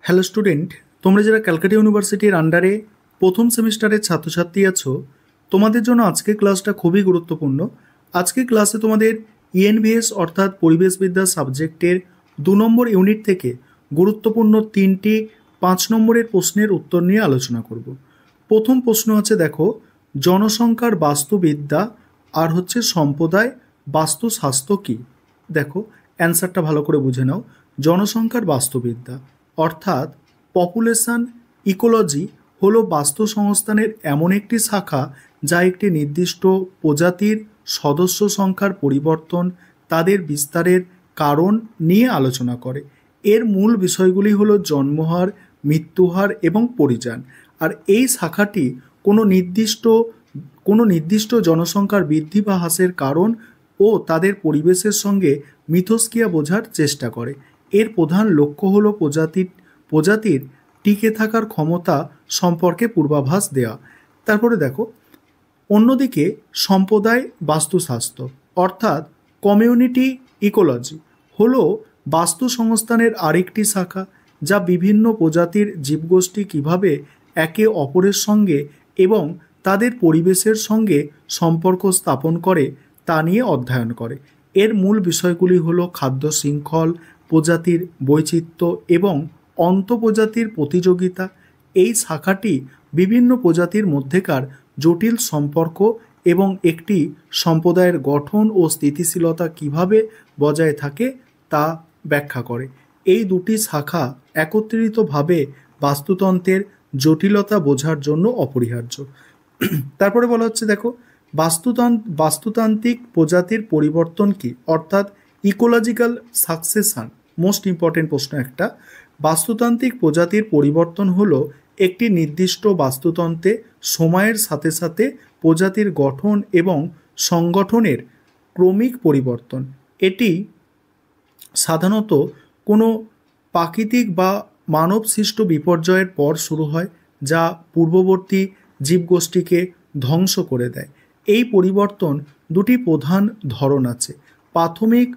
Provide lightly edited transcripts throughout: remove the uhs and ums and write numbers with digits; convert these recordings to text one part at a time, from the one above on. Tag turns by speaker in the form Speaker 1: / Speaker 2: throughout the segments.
Speaker 1: Hello student, তোমরা যারা ক্যালকাটা ইউনিভার্সিটির আন্ডারে প্রথম সেমিস্টারের ছাত্রছাত্রী আছো, তোমাদের জন্য আজকের ক্লাসটা খুবই গুরুত্বপূর্ণ। আজকের ক্লাসে তোমাদের ইএনভিএস অর্থাৎ পরিবেশবিদ্যা সাবজেক্টের 2 নম্বর ইউনিট থেকে গুরুত্বপূর্ণ 3টি 5 নম্বরের প্রশ্নের উত্তর নিয়ে আলোচনা করব। প্রথম প্রশ্ন আছে, দেখো, জনসংখ্যার বাস্তুবিদ্যা আর হচ্ছে সম্প্রদায় বাস্তুস্বাস্থ্য কী? দেখো, অ্যান্সারটা ভালো করে বুঝে নাও। জনসংখ্যার বাস্তুবিদ্যা অর্থাৎ পপুলেশন ইকোলজি হলো বাস্তু সংস্থানের এমন একটি শাখা যা একটি নির্দিষ্ট প্রজাতির সদস্য সংখ্যার পরিবর্তন, তাদের বিস্তারের কারণ নিয়ে আলোচনা করে। এর মূল বিষয়গুলি হলো জন্মহার, মৃত্যুহার এবং পরিযান। আর এই শাখাটি কোনো নির্দিষ্ট জনসংখ্যার বৃদ্ধি বা হ্রাসের কারণ ও তাদের পরিবেশের সঙ্গে মিথস্ক্রিয়া বোঝার চেষ্টা করে। এর প্রধান লক্ষ্য হলো প্রজাতির টিকে থাকার ক্ষমতা সম্পর্কে পূর্বাভাস দেওয়া। তারপরে দেখো, অন্যদিকে সম্প্রদায় বাস্তুস্বাস্থ্য অর্থাৎ কমিউনিটি ইকোলজি হলো বাস্তু সংস্থানের আরেকটি শাখা, যা বিভিন্ন প্রজাতির জীবগোষ্ঠী কিভাবে একে অপরের সঙ্গে এবং তাদের পরিবেশের সঙ্গে সম্পর্ক স্থাপন করে তা নিয়ে অধ্যয়ন করে। এর মূল বিষয়গুলি হলো খাদ্য শৃঙ্খল, প্রজাতির বৈচিত্র্য এবং অন্তঃপ্রজাতির প্রতিযোগিতা। এই শাখাটি বিভিন্ন প্রজাতির মধ্যেকার জটিল সম্পর্ক এবং একটি সম্প্রদায়ের গঠন ও স্থিতিশীলতা কিভাবে বজায় থাকে তা ব্যাখ্যা করে। এই দুটি শাখা একত্রিতভাবে বাস্তুতন্ত্রের জটিলতা বোঝার জন্য অপরিহার্য। তারপরে বলা হচ্ছে, দেখো, বাস্তুতান্ত্রিক প্রজাতির পরিবর্তন কি, অর্থাৎ ইকোলজিক্যাল সাকসেশন। মোস্ট ইম্পর্টেন্ট প্রশ্ন একটা। বাস্তুতান্ত্রিক প্রজাতির পরিবর্তন হলো একটি নির্দিষ্ট বাস্তুতন্ত্রে সময়ের সাথে সাথে প্রজাতির গঠন এবং সংগঠনের ক্রমিক পরিবর্তন। এটি সাধারণত কোনো প্রাকৃতিক বা মানবসৃষ্ট বিপর্যয়ের পর শুরু হয়, যা পূর্ববর্তী জীবগোষ্ঠীকে ধ্বংস করে দেয়। এই পরিবর্তন দুটি প্রধান ধরন আছে: প্রাথমিক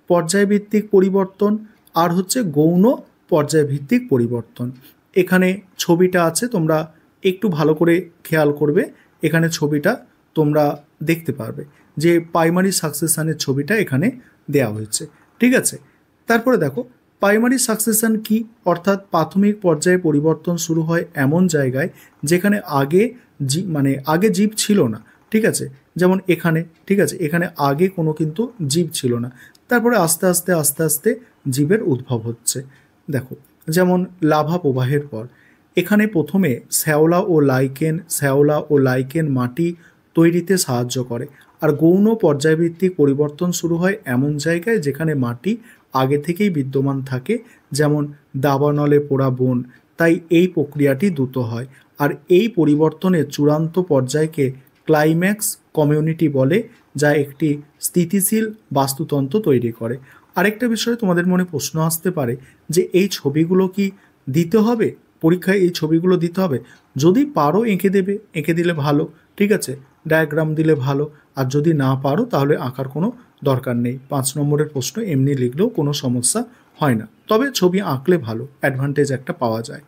Speaker 1: পর্যায়ভিত্তিক পরিবর্তন আর হচ্ছে গৌণ পর্যায়ভিত্তিক পরিবর্তন। এখানে ছবিটা আছে, তোমরা একটু ভালো করে খেয়াল করবে। এখানে ছবিটা তোমরা দেখতে পারবে যে প্রাইমারি সাকসেশনের ছবিটা এখানে দেওয়া হয়েছে, ঠিক আছে। তারপরে দেখো, প্রাইমারি সাকসেশন কি, অর্থাৎ প্রাথমিক পর্যায়ে পরিবর্তন শুরু হয় এমন জায়গায় যেখানে আগে জীব ছিল না, ঠিক আছে। যেমন এখানে, ঠিক আছে, এখানে আগে কোনো কিন্তু জীব ছিল না। তারপরে আস্তে আস্তে আস্তে আস্তে জীবের উদ্ভব হচ্ছে। দেখো, যেমন লাভা প্রবাহের পর এখানে প্রথমে শ্যাওলা ও লাইকেন মাটি তৈরিতে সাহায্য করে। আর গৌণ পর্যায়ভিত্তিক পরিবর্তন শুরু হয় এমন জায়গায় যেখানে মাটি আগে থেকেই বিদ্যমান থাকে, যেমন দাবানলে পোড়া বন। তাই এই প্রক্রিয়াটি দ্রুত হয়। আর এই পরিবর্তনের চূড়ান্ত পর্যায়কে ক্লাইম্যাক্স কমিউনিটি বলে, যা একটি স্থিতিশীল বাস্তুতন্ত্র তৈরি করে। আরেকটা বিষয় তোমাদের মনে প্রশ্ন আসতে পারে যে এই ছবিগুলো কি দিতে হবে পরীক্ষায়? এই ছবিগুলো দিতে হবে? যদি পারো এঁকে দিলে ভালো, ঠিক আছে, ডায়াগ্রাম দিলে ভালো। আর যদি না পারো তাহলে আঁকার কোনো দরকার নেই। 5 নম্বরের প্রশ্ন এমনি লিখলেও কোনো সমস্যা হয় না, তবে ছবি আঁকলে ভালো, অ্যাডভান্টেজ একটা পাওয়া যায়।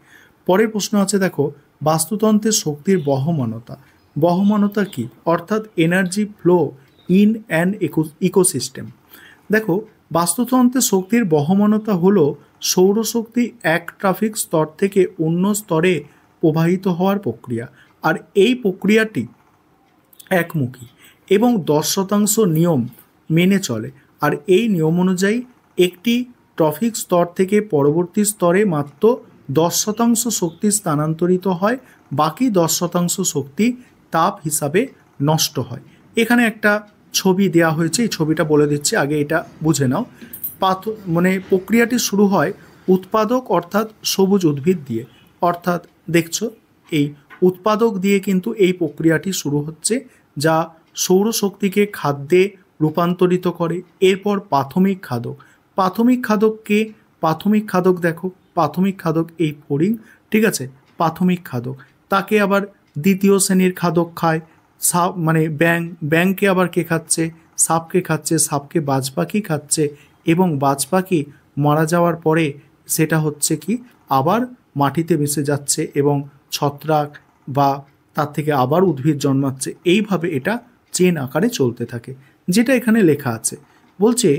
Speaker 1: পরের প্রশ্ন আছে, দেখো, বাস্তুতন্ত্রের শক্তির বহমানতা কি, অর্থাৎ energy flow in an ecosystem. দেখো, বাস্তুতন্ত্রের শক্তির বহমানতা হলো সৌরশক্তি এক ট্রাফিক স্তর থেকে অন্য স্তরে প্রবাহিত হওয়ার প্রক্রিয়া। আর এই প্রক্রিয়াটি একমুখী এবং 10% নিয়ম মেনে চলে। আর এই নিয়ম অনুযায়ী একটি ট্রফিক স্তর থেকে পরবর্তী স্তরে মাত্র 10% শক্তি স্থানান্তরিত হয়, বাকি 10% শক্তি তাপ হিসাবে নষ্ট হয়। এখানে একটা ছবি দেওয়া হয়েছে, এই ছবিটা বলে দিচ্ছি, আগে এটা বুঝে নাও। প্রক্রিয়াটি শুরু হয় উৎপাদক অর্থাৎ সবুজ উদ্ভিদ দিয়ে। অর্থাৎ দেখছো, এই উৎপাদক দিয়ে কিন্তু এই প্রক্রিয়াটি শুরু হচ্ছে, যা সৌরশক্তিকে খাদ্যে রূপান্তরিত করে। এরপর প্রাথমিক খাদক দেখো, প্রাথমিক খাদক এই ফড়িং, ঠিক আছে, প্রাথমিক খাদক। তাকে আবার দ্বিতীয় শ্রেণীর খাদক খায়। ব্যাঙকে আবার কে খাচ্ছে? সাপকে খাচ্ছে। সাপকে বাজ পাখি খাচ্ছে এবং বাজ পাখি মারা যাওয়ার পরে সেটা হচ্ছে কি আবার মাটিতে মিশে যাচ্ছে এবং ছত্রাক বা তার থেকে আবার উদ্ভিদ জন্মাচ্ছে, এইভাবে এটা চেন আকারে চলতে থাকে, যেটা এখানে লেখা আছে। বলছে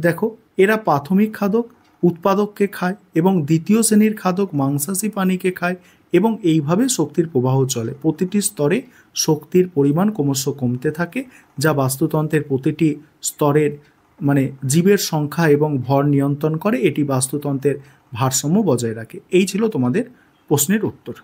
Speaker 1: দেখো, এরা প্রাথমিক খাদক উৎপাদককে খায় এবং দ্বিতীয় শ্রেণীর খাদক মাংসাশী প্রাণীকে খায় এবং এইভাবে শক্তির প্রবাহ চলে। প্রতিটি স্তরে শক্তির পরিমাণ ক্রমশ কমতে থাকে, যা বাস্তুতন্ত্রের প্রতিটি স্তরের মানে জীবের সংখ্যা এবং ভর নিয়ন্ত্রণ করে। এটি বাস্তুতন্ত্রের ভারসাম্য বজায় রাখে। এই ছিল তোমাদের প্রশ্নের উত্তর।